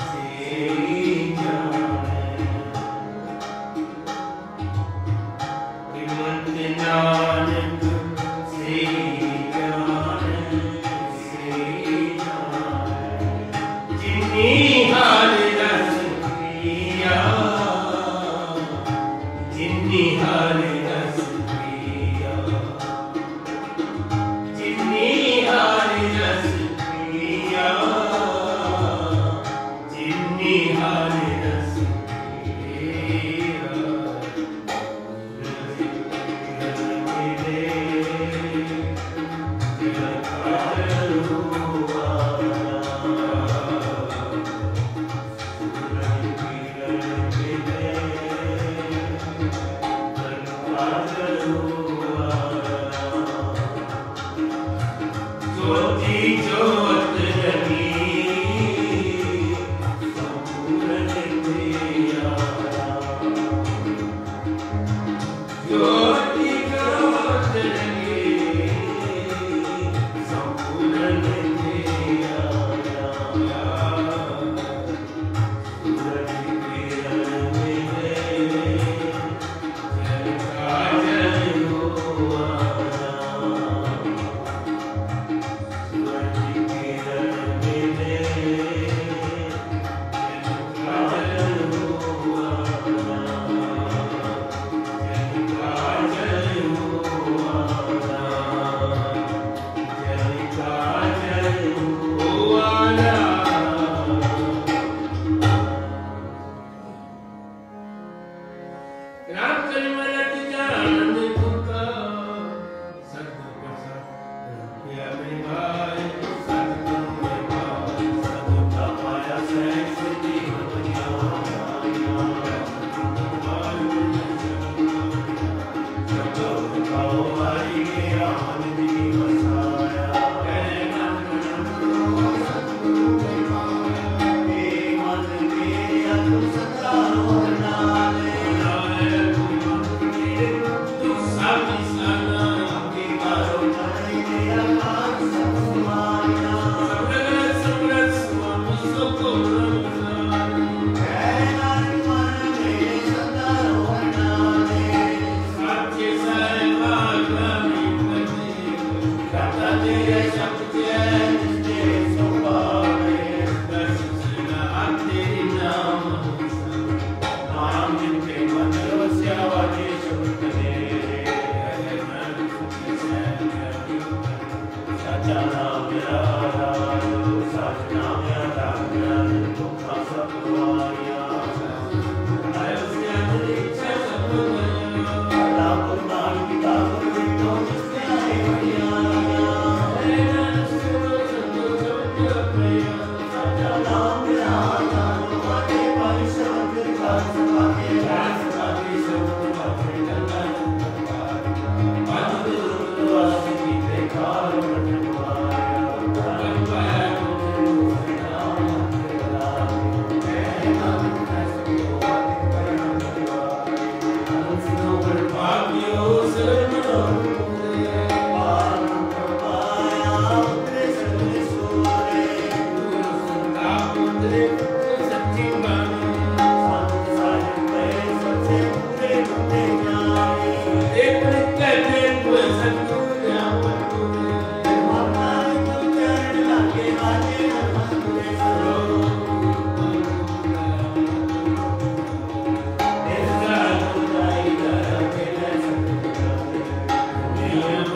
Yeah.